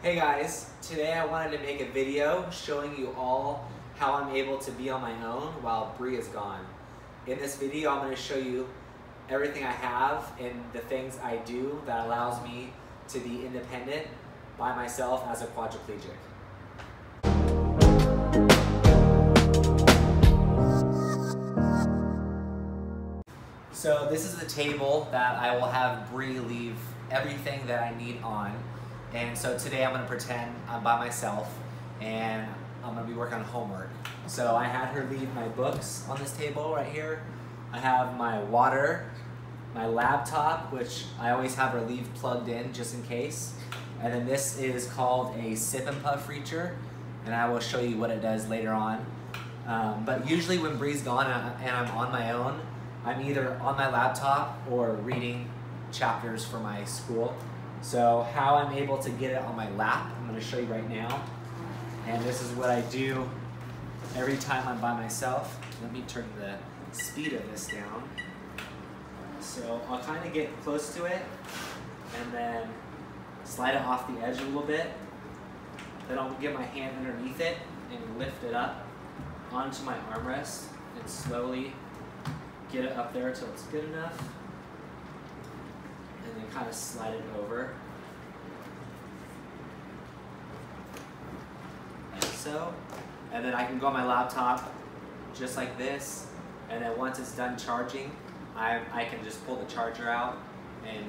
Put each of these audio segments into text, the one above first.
Hey guys, today I wanted to make a video showing you all how I'm able to be on my own while Bree is gone. In this video I'm going to show you everything I have and the things I do that allows me to be independent by myself as a quadriplegic. So this is the table that I will have Bree leave everything that I need on. And so today I'm going to pretend I'm by myself and I'm going to be working on homework. So I had her leave my books on this table right here. I have my water, my laptop, which I always have her leave plugged in just in case. And then this is called a sip and puff feature, and I will show you what it does later on. But usually when Bree's gone and I'm on my own, I'm either on my laptop or reading chapters for my school. So how I'm able to get it on my lap, I'm going to show you right now. And this is what I do every time I'm by myself. Let me turn the speed of this down. So I'll kind of get close to it and then slide it off the edge a little bit. Then I'll get my hand underneath it and lift it up onto my armrest and slowly get it up there until it's good enough. And then kind of slide it over. Like so. And then I can go on my laptop just like this. And then once it's done charging, I can just pull the charger out and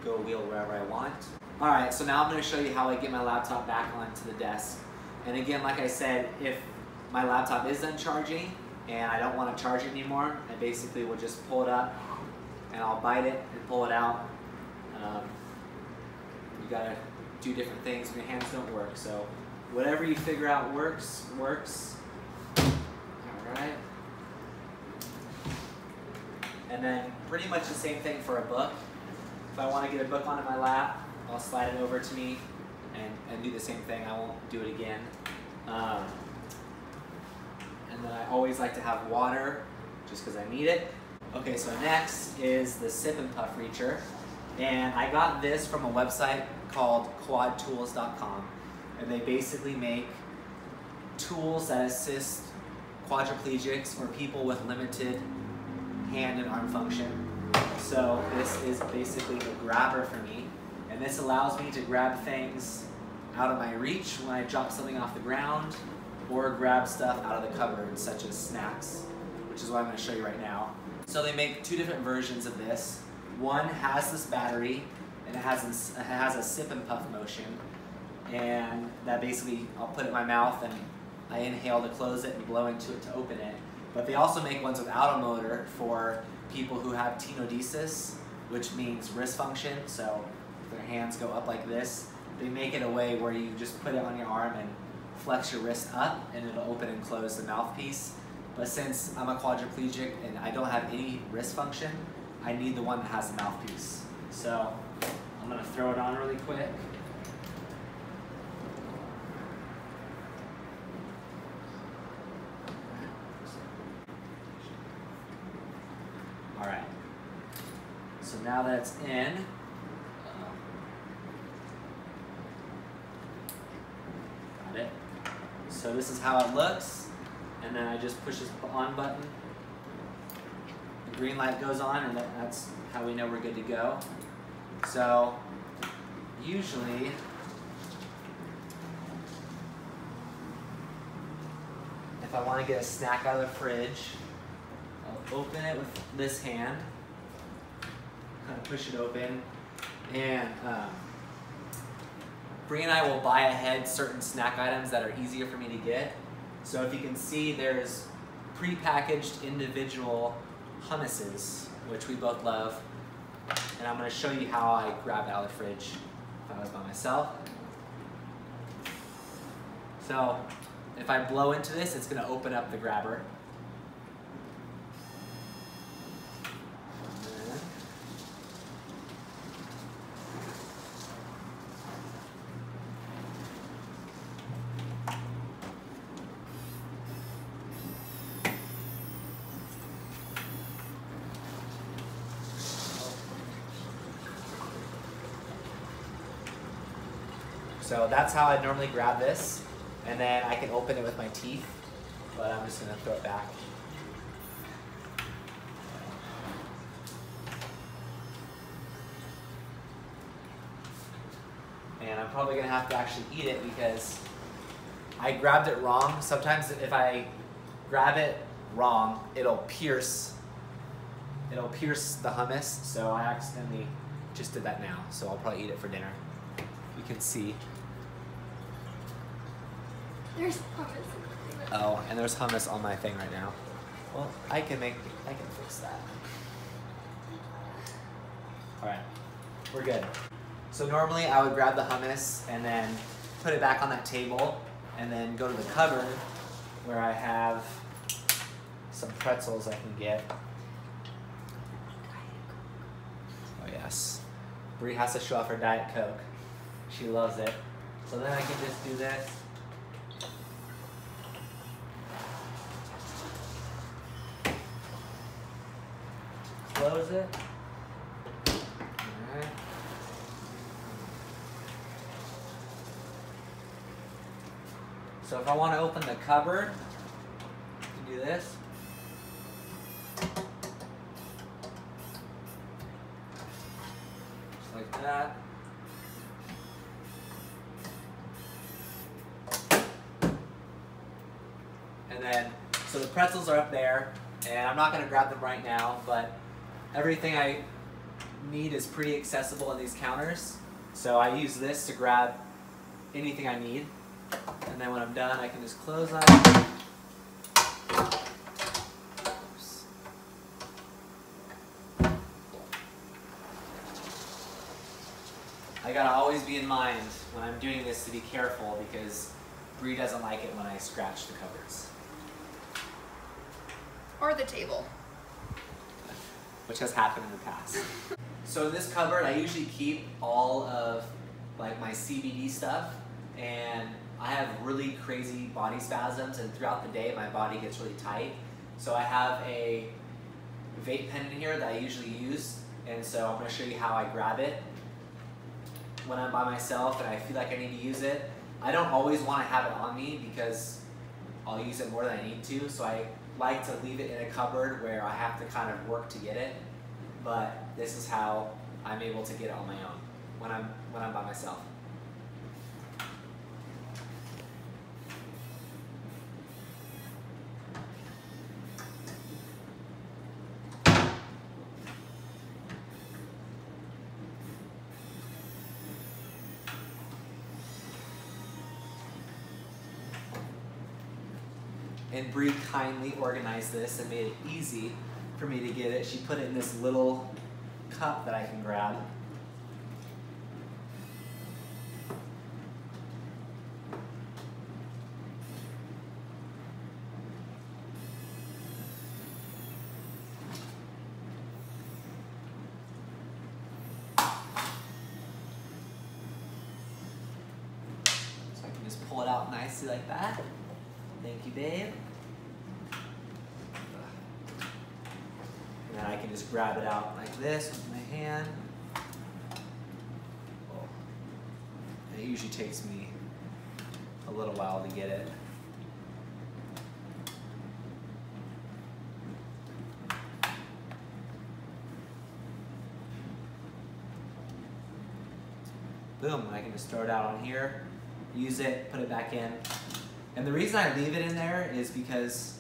go wheel wherever I want. Alright, so now I'm going to show you how I get my laptop back onto the desk. And again, like I said, if my laptop is done charging and I don't want to charge it anymore, I basically will just pull it up and I'll bite it and pull it out. You gotta do different things when your hands don't work, so whatever you figure out works. Alright. And then pretty much the same thing for a book. If I want to get a book onto my lap, I'll slide it over to me and do the same thing. I won't do it again. And then I always like to have water just because I need it. Okay, so next is the sip and puff feature. And I got this from a website called quadtools.com. And they basically make tools that assist quadriplegics or people with limited hand and arm function. So this is basically a grabber for me. And this allows me to grab things out of my reach when I drop something off the ground or grab stuff out of the cupboard, such as snacks, which is what I'm going to show you right now. So they make two different versions of this. One has this battery, and it has a sip and puff motion, and that basically, I'll put it in my mouth and I inhale to close it and blow into it to open it. But they also make ones without a motor for people who have tenodesis, which means wrist function, so if their hands go up like this, they make it a way where you just put it on your arm and flex your wrist up and it'll open and close the mouthpiece. But since I'm a quadriplegic and I don't have any wrist function, I need the one that has the mouthpiece. So I'm going to throw it on really quick. Alright, so now that it's in, got it. So this is how it looks, and then I just push this on button. The green light goes on, and that's how we know we're good to go. So usually, if I want to get a snack out of the fridge, I'll open it with this hand, kind of push it open, and Bree and I will buy ahead certain snack items that are easier for me to get. So if you can see, there's pre-packaged individual hummuses, which we both love, and I'm going to show you how I grab it out of the fridge if I was by myself. So if I blow into this, it's going to open up the grabber. So that's how I normally grab this. And then I can open it with my teeth, but I'm just gonna throw it back. And I'm probably gonna have to actually eat it because I grabbed it wrong. Sometimes if I grab it wrong, it'll pierce the hummus. So I accidentally just did that now. So I'll probably eat it for dinner. You can see. There's hummus. Oh, and there's hummus on my thing right now. Well, I can fix that. All right, we're good. So normally I would grab the hummus and then put it back on that table and then go to the cupboard where I have some pretzels I can get. Oh yes. Brie has to show off her Diet Coke. She loves it. So then I can just do this. Close it. Alright. So if I want to open the cupboard, I can do this. Just like that. And then, so the pretzels are up there, and I'm not going to grab them right now, but everything I need is pretty accessible in these counters. So I use this to grab anything I need. And then when I'm done, I can just close on it. Oops. I gotta always be in mind when I'm doing this to be careful because Brie doesn't like it when I scratch the cupboards. Or the table. Which has happened in the past. So in this cupboard, I usually keep all of like my CBD stuff, and I have really crazy body spasms, and throughout the day my body gets really tight. So I have a vape pen in here that I usually use, and so I'm going to show you how I grab it when I'm by myself and I feel like I need to use it. I don't always want to have it on me because I'll use it more than I need to, so I like to leave it in a cupboard where I have to kind of work to get it, but this is how I'm able to get it on my own when I'm by myself. And Brie kindly organized this and made it easy for me to get it. She put it in this little cup that I can grab. So I can just pull it out nicely like that. Thank you, babe. And then I can just grab it out like this with my hand. Oh. And it usually takes me a little while to get it. Boom, and I can just throw it out on here, use it, put it back in. And the reason I leave it in there is because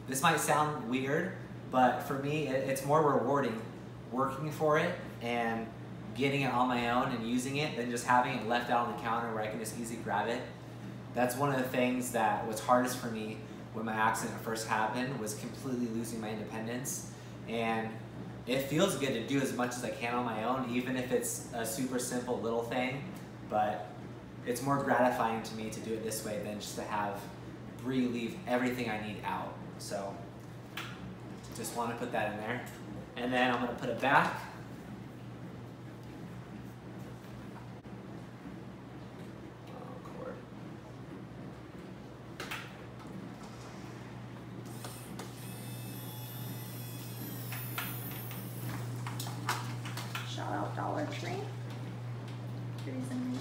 this might sound weird, but for me, it's more rewarding working for it and getting it on my own and using it than just having it left out on the counter where I can just easily grab it. That's one of the things that was hardest for me when my accident first happened, was completely losing my independence. And it feels good to do as much as I can on my own, even if it's a super simple little thing, but it's more gratifying to me to do it this way than just to have Brie leave everything I need out. So just want to put that in there. And then I'm going to put it back. Oh, cord. Shout out Dollar Tree. Reason.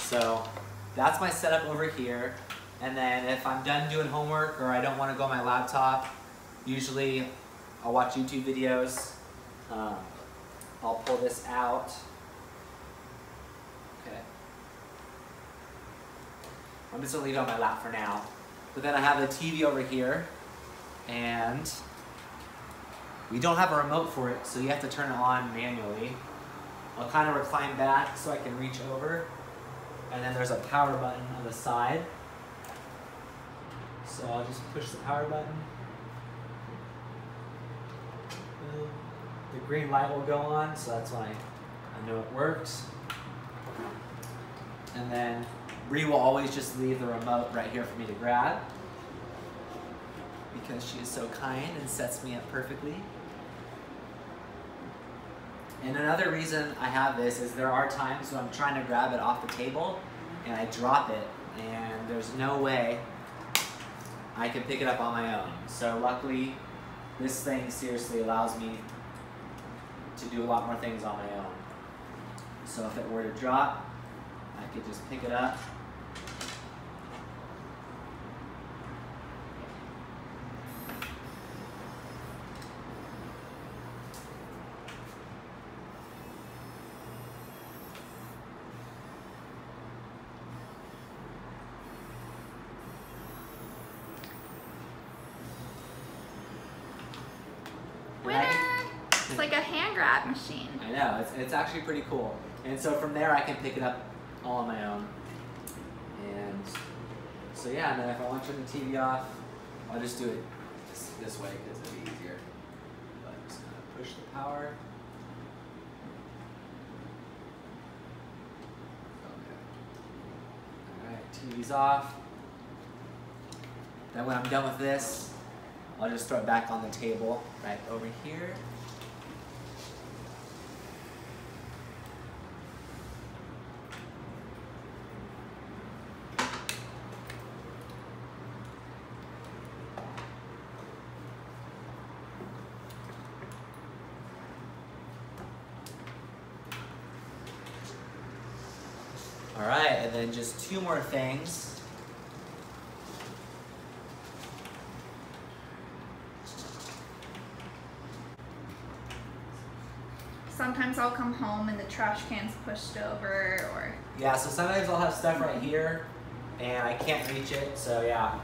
So that's my setup over here. And then if I'm done doing homework or I don't want to go on my laptop, usually I'll watch YouTube videos. I'll pull this out. Okay. I'm just gonna leave it on my lap for now. But then I have the TV over here, and we don't have a remote for it, so you have to turn it on manually. I'll kind of recline back so I can reach over, and then there's a power button on the side. So I'll just push the power button. Boom. The green light will go on, so that's when I know it works. And then Bree will always just leave the remote right here for me to grab, because she is so kind and sets me up perfectly. And another reason I have this is there are times when I'm trying to grab it off the table and I drop it, and there's no way I can pick it up on my own. So luckily, this thing seriously allows me to do a lot more things on my own. So if it were to drop, I could just pick it up. Winner! It's like a hand grab machine. I know, it's actually pretty cool. And so from there I can pick it up all on my own. And so yeah, and then if I want to turn the TV off, I'll just do it this way because it'll be easier. But I'm just gonna push the power. Okay. Alright, TV's off. Then when I'm done with this, I'll just throw it back on the table right over here. All right, and then just two more things. Sometimes I'll come home and the trash can's pushed over, or... Yeah, so sometimes I'll have stuff right here and I can't reach it, so yeah,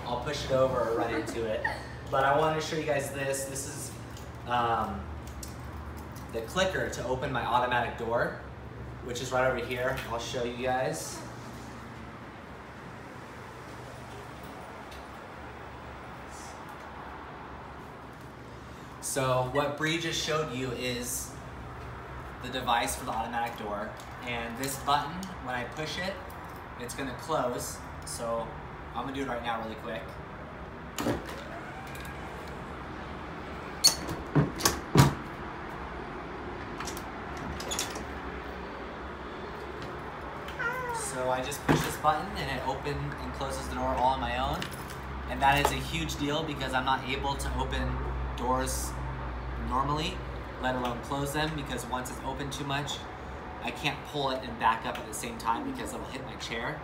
I'll push it over or run into it. But I wanted to show you guys this. This is the clicker to open my automatic door, which is right over here. I'll show you guys. So what Bree just showed you is the device for the automatic door, and this button, when I push it, it's gonna close. So I'm gonna do it right now really quick. So I just push this button and it opens and closes the door all on my own. And that is a huge deal because I'm not able to open doors normally, let alone close them, because once it's open too much, I can't pull it and back up at the same time because it'll hit my chair.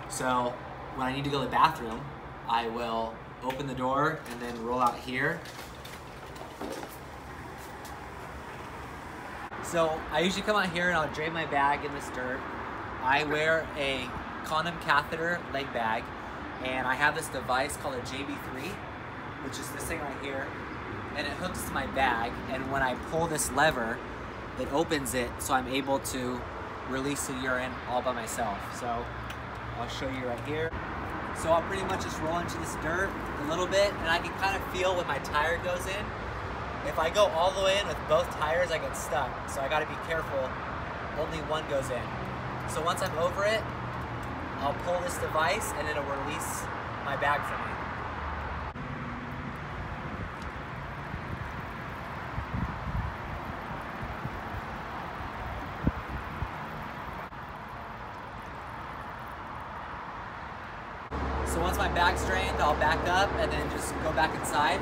So when I need to go to the bathroom, I will open the door and then roll out here. So I usually come out here and I'll drain my bag in this dirt. I wear a condom catheter leg bag, and I have this device called a JB3, which is this thing right here, and it hooks to my bag, and when I pull this lever, it opens it so I'm able to release the urine all by myself. So I'll show you right here. So I'll pretty much just roll into this dirt a little bit, and I can kind of feel when my tire goes in. If I go all the way in with both tires, I get stuck, so I gotta be careful. Only one goes in. So once I'm over it, I'll pull this device and it'll release my bag for me. So once my bag's drained, I'll back up and then just go back inside.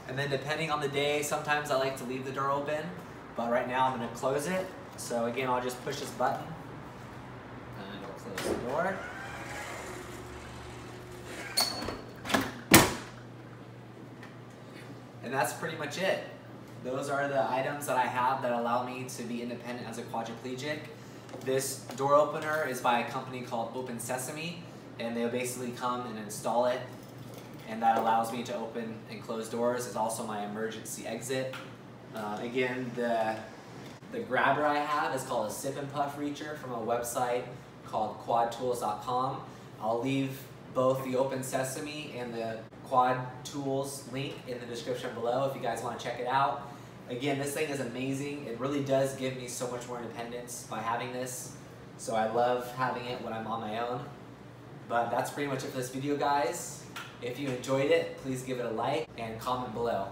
And then depending on the day, sometimes I like to leave the door open, but right now I'm gonna close it. So again, I'll just push this button and it'll close the door. And that's pretty much it. Those are the items that I have that allow me to be independent as a quadriplegic. This door opener is by a company called Open Sesame, and they'll basically come and install it, and that allows me to open and close doors. It's also my emergency exit. Again, the grabber I have is called a sip and puff reacher from a website called quadtools.com. I'll leave both the Open Sesame and the Quad Tools link in the description below if you guys want to check it out. Again, this thing is amazing. It really does give me so much more independence by having this. So I love having it when I'm on my own. But that's pretty much it for this video, guys. If you enjoyed it, please give it a like and comment below.